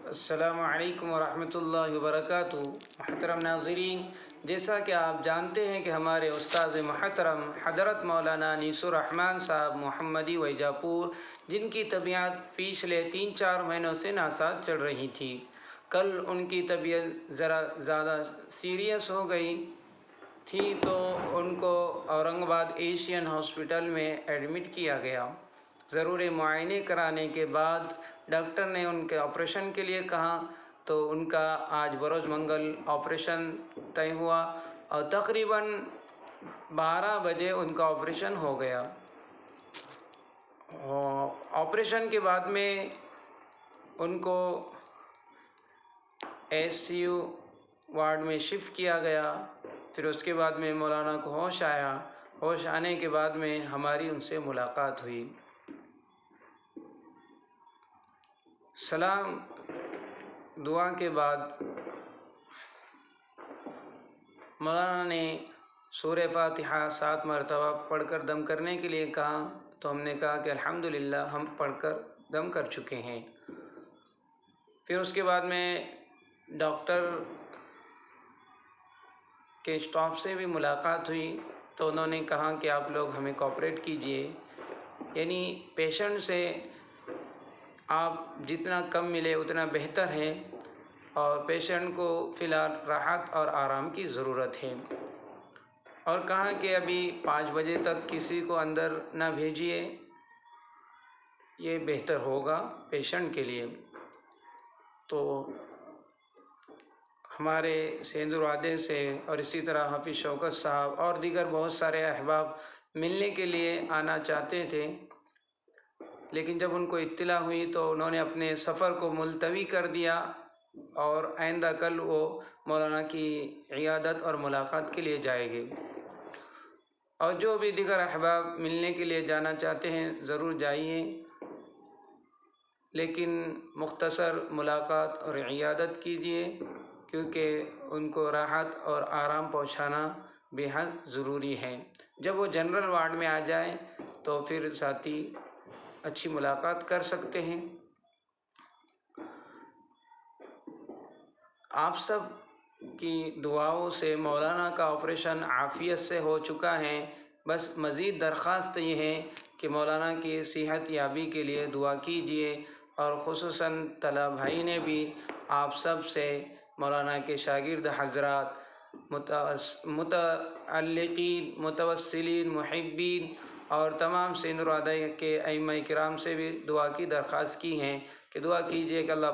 السلام علیکم ورحمۃ اللہ وبرکاتہ۔ محترم ناظرین، جیسا کہ آپ جانتے ہیں کہ ہمارے استاذ محترم حضرت مولانا انیس الرحمن صاحب محمدی ویجا پور، جن کی طبیعت پچھلے 3-4 مہینوں سے ناساز چل رہی تھی، کل ان کی طبیعت ذرا زیادہ سیریس ہو گئی تھی تو ان کو اورنگ آباد ایشین ہاسپٹل میں ایڈمٹ کیا گیا۔ ضروری معائنے کرانے کے بعد ڈاکٹر نے ان کے آپریشن کے لیے کہا تو ان کا آج بروز منگل آپریشن طے ہوا اور تقریباً 12 بجے ان کا آپریشن ہو گیا۔ آپریشن کے بعد میں ان کو ICU وارڈ میں شفٹ کیا گیا۔ پھر اس کے بعد میں مولانا کو ہوش آیا۔ ہوش آنے کے بعد میں ہماری ان سے ملاقات ہوئی۔ سلام دعا کے بعد مولانا نے سورہ فاتحہ 7 مرتبہ پڑھ کر دم کرنے کے لیے کہا تو ہم نے کہا کہ الحمدللہ ہم پڑھ کر دم کر چکے ہیں۔ پھر اس کے بعد میں ڈاکٹر کے اسٹاف سے بھی ملاقات ہوئی تو انہوں نے کہا کہ آپ لوگ ہمیں کوآپریٹ کیجئے، یعنی پیشنٹ سے آپ جتنا کم ملے اتنا بہتر ہے، اور پیشنٹ کو فی الحال راحت اور آرام کی ضرورت ہے، اور کہا کہ ابھی 5 بجے تک کسی کو اندر نہ بھیجیے، یہ بہتر ہوگا پیشنٹ کے لیے۔ تو ہمارے سیندروادے سے اور اسی طرح حافظ شوکت صاحب اور دیگر بہت سارے احباب ملنے کے لیے آنا چاہتے تھے، لیکن جب ان کو اطلاع ہوئی تو انہوں نے اپنے سفر کو ملتوی کر دیا اور آئندہ کل وہ مولانا کی عیادت اور ملاقات کے لیے جائیں گے۔ اور جو بھی دیگر احباب ملنے کے لیے جانا چاہتے ہیں ضرور جائیے، لیکن مختصر ملاقات اور عیادت کیجیے، کیونکہ ان کو راحت اور آرام پہنچانا بے حد ضروری ہے۔ جب وہ جنرل وارڈ میں آ جائیں تو پھر ساتھی اچھی ملاقات کر سکتے ہیں۔ آپ سب کی دعاؤں سے مولانا کا آپریشن عافیت سے ہو چکا ہے۔ بس مزید درخواست یہ ہے کہ مولانا کی صحت یابی کے لیے دعا کیجیے، اور خصوصاً طلبہ بھائی نے بھی آپ سب سے، مولانا کے شاگرد حضرات، متعلقین، متوسلین، محبین اور تمام سیندروادے کے ائمہ کرام سے بھی دعا کی درخواست کی ہے کہ دعا کیجیے کہ اللہ